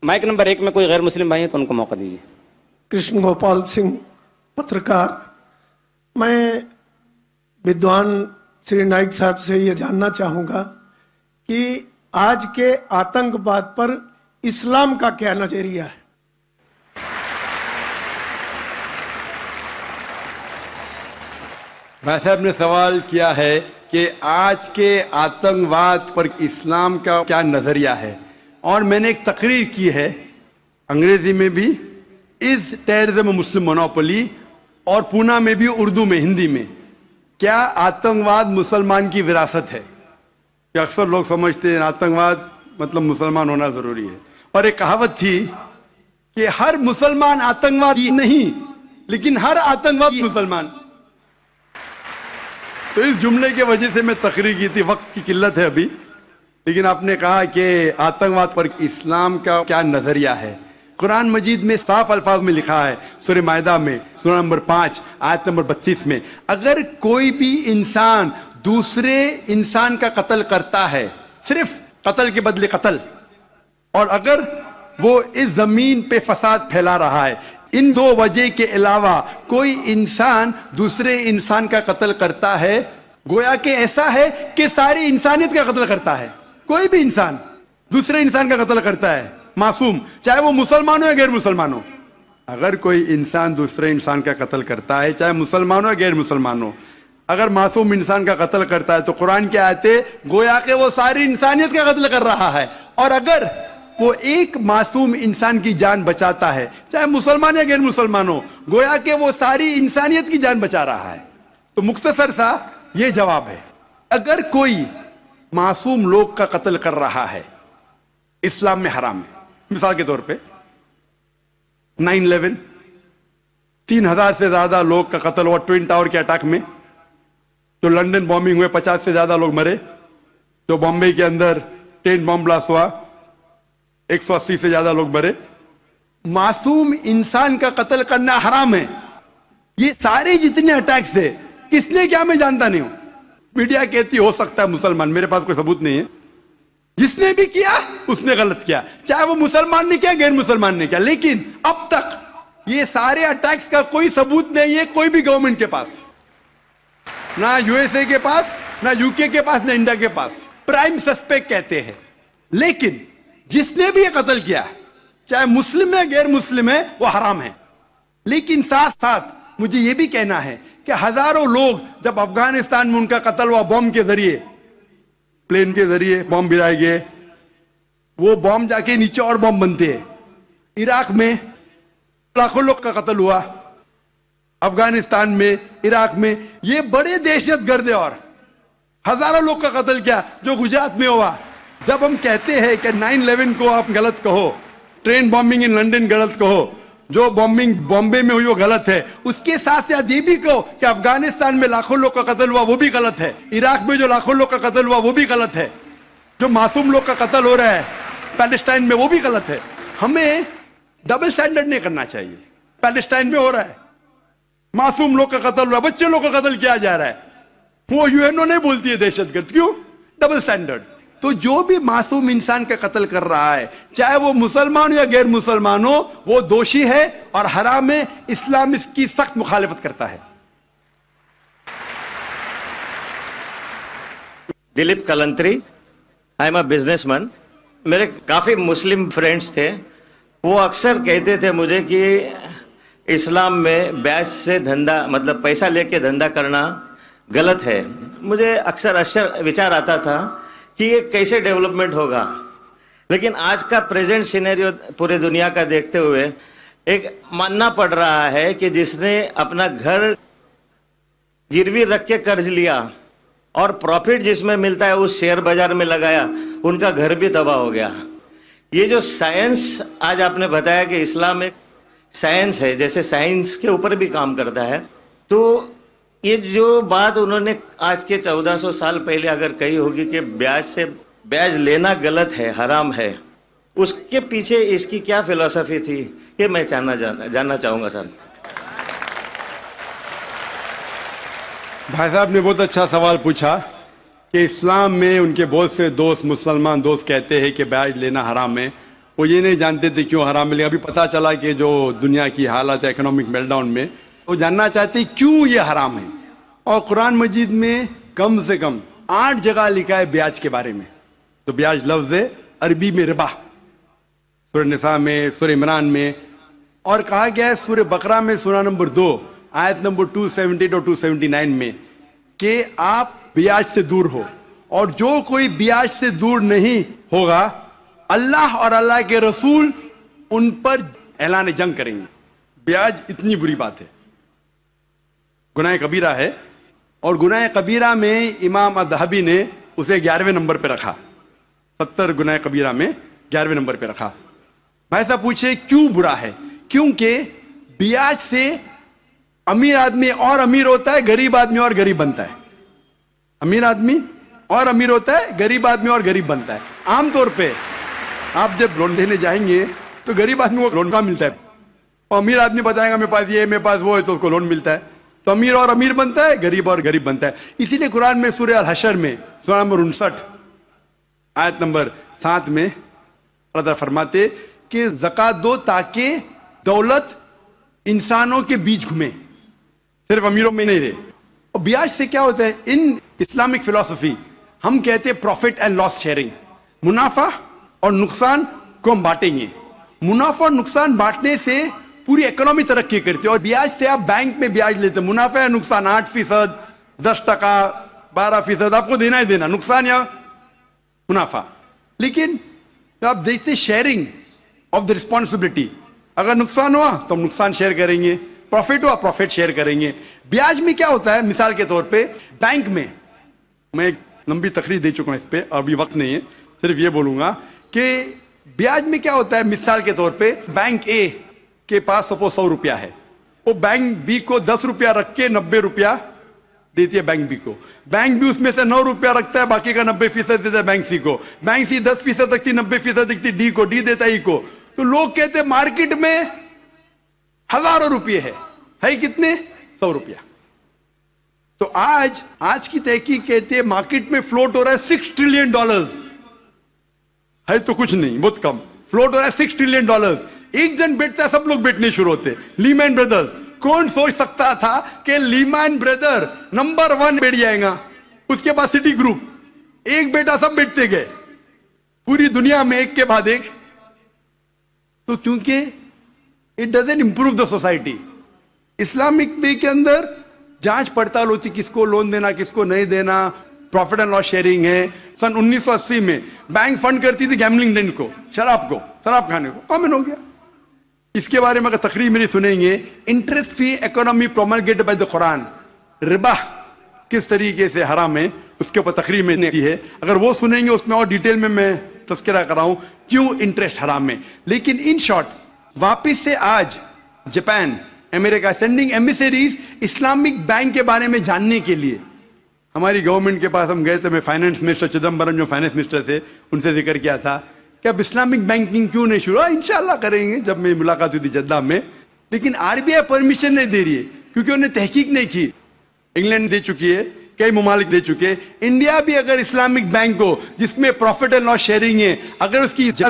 Mic number 1 में कोई गैर मुस्लिम भाई है तो उनको मौका दीजिए। कृष्ण गोपाल सिंह, पत्रकार। मैं विद्वान श्री नाइक साहब से ये जानना चाहूंगा कि आज के आतंकवाद पर इस्लाम का क्या नजरिया है। भाई साहब ने सवाल किया है कि आज के आतंकवाद पर इस्लाम का क्या नजरिया है, और मैंने एक तकरीर की है अंग्रेजी में भी, इज टेररिज्म मुस्लिम मोनोपोली, और पूना में भी उर्दू में, हिंदी में। क्या आतंकवाद मुसलमान की विरासत है? कि अक्सर लोग समझते हैं आतंकवाद मतलब मुसलमान होना जरूरी है, और एक कहावत थी कि हर मुसलमान आतंकवादी नहीं, लेकिन हर आतंकवाद मुसलमान। तो इस जुमले की वजह से मैं तकरीर की थी, वक्त की किल्लत है अभी, लेकिन आपने कहा कि आतंकवाद पर इस्लाम का क्या नजरिया है। कुरान मजीद में साफ अल्फाज में लिखा है, सूरह मायदा में सूरह नंबर 5 आयत नंबर 32 में, अगर कोई भी इंसान दूसरे इंसान का कत्ल करता है, सिर्फ कत्ल के बदले कत्ल, और अगर वो इस जमीन पे फसाद फैला रहा है, इन दो वजह के अलावा कोई इंसान दूसरे इंसान का कत्ल करता है, गोया कि ऐसा है कि सारी इंसानियत का कत्ल करता है। कोई भी इंसान दूसरे इंसान का कत्ल करता है, मासूम, चाहे वो मुसलमान हो या गैर मुसलमान हो। अगर कोई इंसान दूसरे इंसान का कत्ल करता है, चाहे मुसलमान हो या गैर मुसलमान हो, अगर मासूम इंसान का कत्ल करता है, तो कुरान की आयतें गोया कि वो सारी इंसानियत का कत्ल कर रहा है। और अगर वो एक मासूम इंसान की जान बचाता है, चाहे मुसलमान या गैर मुसलमान हो, गोया कि वो सारी इंसानियत की जान बचा रहा है। तो मुख्तसर सा ये जवाब है, अगर कोई मासूम लोग का कत्ल कर रहा है, इस्लाम में हराम है। मिसाल के तौर पे 9/11 3,000 से ज्यादा लोग का कत्ल हुआ ट्विन टावर के अटैक में। जो लंदन बॉम्बिंग हुए 50 से ज्यादा लोग मरे। जो बॉम्बे के अंदर ट्रेन बॉम्ब ब्लास्ट हुआ 180 से ज्यादा लोग मरे। मासूम इंसान का कत्ल करना हराम है। ये सारे जितने अटैक्स है, किसने क्या मैं जानता नहीं हूं। मीडिया कहती हो सकता है मुसलमान, मेरे पास कोई सबूत नहीं है। जिसने भी किया उसने गलत किया, चाहे वो मुसलमान ने किया गैर मुसलमान ने किया, लेकिन अब तक ये सारे अटैक्स का कोई सबूत नहीं है कोई भी गवर्नमेंट के पास, ना यूएसए के पास, ना यूके के पास, ना इंडिया के पास। प्राइम सस्पेक्ट कहते हैं। लेकिन जिसने भी ये कत्ल किया, चाहे मुस्लिम है गैर मुस्लिम है, वो हराम है। लेकिन साथ साथ मुझे ये भी कहना है कि हजारों लोग जब अफगानिस्तान में उनका कत्ल हुआ बॉम्ब के जरिए, प्लेन के जरिए बॉम्ब गिराए गए, वो बॉम्ब जाके नीचे और बॉम्ब बनते हैं। इराक में लाखों लोग का कत्ल हुआ, अफगानिस्तान में, इराक में, ये बड़े दहशतगर्द है। और हजारों लोग का कत्ल किया जो गुजरात में हुआ। जब हम कहते हैं कि 9/11 को आप गलत कहो, ट्रेन बॉम्बिंग इन लंदन गलत कहो, जो बॉम्बिंग बॉम्बे में हुई वो गलत है, उसके साथ साथ ये भी कहो कि अफगानिस्तान में लाखों लोग का कत्ल हुआ वो भी गलत है, इराक में जो लाखों लोग का कत्ल हुआ वो भी गलत है, जो मासूम लोग का कत्ल हो रहा है पैलेस्टाइन में वो भी गलत है। हमें डबल स्टैंडर्ड नहीं करना चाहिए। पैलेस्टाइन में हो रहा है, मासूम लोग का कत्ल हो रहा है, बच्चे लोग का कत्ल किया जा रहा है, वो यूएनओ नहीं बोलती है दहशतगर्द। क्यों? Double standard. तो जो भी मासूम इंसान का कत्ल कर रहा है, चाहे वो मुसलमान हो या गैर मुसलमान हो, वो दोषी है और हराम है। इस्लाम इसकी सख्त मुखालिफत करता है। Dilip Kalantri, I am a businessman. मेरे काफी मुस्लिम फ्रेंड्स थे, वो अक्सर कहते थे मुझे कि इस्लाम में ब्याज से धंधा, मतलब पैसा लेके धंधा करना गलत है। मुझे अक्सर विचार आता था कि ये कैसे डेवलपमेंट होगा। लेकिन आज का प्रेजेंट सिनेरियो पूरे दुनिया का देखते हुए एक मानना पड़ रहा है कि जिसने अपना घर गिरवी रख के कर्ज लिया और प्रॉफिट जिसमें मिलता है उस शेयर बाजार में लगाया, उनका घर भी तबाह हो गया। ये जो साइंस आज आपने बताया कि इस्लाम एक साइंस है, जैसे साइंस के ऊपर भी काम करता है, तो ये जो बात उन्होंने आज के 1400 साल पहले अगर कही होगी कि ब्याज लेना गलत है, हराम है, उसके पीछे इसकी क्या फिलॉसफी थी, ये मैं जानना चाहूंगा सर। भाई साहब ने बहुत अच्छा सवाल पूछा कि इस्लाम में उनके बहुत से दोस्त, मुसलमान दोस्त कहते हैं कि ब्याज लेना हराम है, وہ یہ نہیں جانتے تھے کیوں حرام ملے. ابھی پتہ چلا کہ جو دنیا کی حالت ہے اکنامک میلٹ ڈاؤن میں, وہ جاننا چاہتے ہیں کیوں یہ حرام ہے. اور قرآن مجید میں کم سے کم 8 جگہ لکھا ہے بیاج کے بارے میں. تو بیاج لفظ ہے عربی میں ربا, سورہ نساء میں, سورہ عمران میں, اور کہا گیا ہے سورہ بقرہ میں سورہ نمبر 2 آیت نمبر 278 اور 279 میں کہ آپ بیاج سے دور ہو, اور جو کوئی بیاج سے دور نہیں ہوگا اللہ اور اللہ کے رسول ان پر اعلان جنگ کریں گے. بیاج اتنی بری بات ہے, گناہ کبیرہ ہے, اور گناہ کبیرہ میں امام الذہبی نے اسے 11ویں نمبر پہ رکھا. 70 گناہ کبیرہ میں 11ویں نمبر پہ رکھا. بھائی صاحب پوچھے کیوں برا ہے؟ کیونکہ بیاج سے امیر آدمی اور امیر ہوتا ہے, غریب آدمی اور غریب بنتا ہے. امیر آدمی اور امیر ہوتا ہے, غریب آدمی اور غریب بنتا ہے. عام طور پہ آپ جب لون لینے جائیں گے تو غریب آدمی کو لون کا ملتا ہے, اور امیر آدمی بتائے گا میرے پاس یہ, میرے پاس وہ ہے, تو اس کو لون ملتا ہے. تو امیر اور امیر بنتا ہے, غریب اور غریب بنتا ہے. اسی لیے قرآن میں سورہ الحشر میں سورہ نمبر 59 آیت نمبر 7 میں اللہ تعالیٰ فرماتے کہ زکات دو تاکہ دولت انسانوں کے بیچ گھومے, صرف امیروں میں نہیں رہے. اور بیاج سے کیا ہوتا ہے؟ ان اسلامک فلسفی ہم کہتے ہیں پروفٹ اینڈ لاس شیئرنگ, منافع اور نقصان کو ہم بانٹیں گے. منافع اور نقصان بانٹنے سے پوری اکنامی ترقی کرتی ہے. اور بیاج سے آپ بینک میں بیاج لیتے ہیں, منافع یا نقصان 8%, 10%, 12% آپ کو دینا ہی دینا, نقصان یا منافع. لیکن آپ دیکھتے شیئرنگ آف دا رسپانسبلٹی, اگر نقصان ہوا تو ہم نقصان شیئر کریں گے, پروفٹ ہوا پروفٹ شیئر کریں گے. بیاج میں کیا ہوتا ہے؟ مثال کے طور پہ بینک میں, میں ایک لمبی تقریر دے چکا ہوں اس پہ, ابھی وقت نہیں ہے, صرف یہ بولوں گا کہ بیاج میں کیا ہوتا ہے. مثال کے طور پہ بینک اے کے پاس سپوز 100 روپیہ ہے, وہ بینک بی کو 10 روپیہ رکھ کے 90 روپیہ دیتی ہے بینک بی کو. بینک بھی اس میں سے 9 روپیہ رکھتا ہے, باقی کا 90% دیتا ہے بینک سی کو. بینک سی 10% رکھتی, 90% رکھتی ڈی کو, ڈی دیتا ای کو. تو لوگ کہتے ہیں مارکیٹ میں ہزاروں روپیے ہے کتنے؟ 100 روپیہ. تو آج کی تحقیق کہتے ہیں مارکیٹ میں فلوٹ ہو رہا ہے $6 ٹریلین, ہے تو کچھ نہیں, بہت کم. فلوٹ ہو رہا ہے $6 ٹریلین. ایک جن بیٹھتا ہے سب لوگ بیٹھنے شروع ہوتے. لیمین بردرز, کون سوچ سکتا تھا کہ لیمین بردر نمبر 1 بیٹھ جائے گا, اس کے بعد سٹی گروپ, ایک بیٹا سب بیٹھتے گئے پوری دنیا میں ایک کے بعد ایک. تو کیونکہ it doesn't improve the society. Islamic بے کے اندر جانچ پڑتال ہوتی, کس کو لون دینا کس کو نہیں دینا, پروفٹ اینڈ لاس شیئرنگ ہے. سن 1980 میں بینک فنڈ کرتی تھی گیملنگ ڈین کو, شراب کھانے کو, کامن ہو گیا. اس کے بارے میں اگر تقریر میری سنیں گے, interest free economy promulgated by the Quran, ربا کس طریقے سے حرام ہے, اس کے اوپر تقریر میں نے کی ہے. اگر وہ سنیں گے اس میں اور ڈیٹیل میں تذکرہ کر رہا ہوں کیوں انٹرسٹ حرام ہے. لیکن ان شارٹ واپس سے آج جاپان, امریکہ سینڈنگ ایمبیسریز اسلامک بینک کے بارے میں جاننے کے لیے. ہماری گورنمنٹ کے پاس ہم گئے تھے, میں فائنانس منسٹر چدمبرم جو فائنانس منسٹر تھے ان سے ذکر کیا تھا کہ اب اسلامک بینکنگ کیوں نہیں شروع. انشاءاللہ کریں گے, جب میں ملاقات ہوئی تھی جدہ میں. لیکن RBI پرمیشن نہیں دے رہی ہے کیونکہ انہوں نے تحقیق نہیں کی. انگلینڈ دے چکی ہے, کئی ممالک دے چکے. انڈیا بھی اگر اسلامک بینک ہو جس میں پروفٹ اینڈ لاس شیئرنگ ہے, اگر اس کی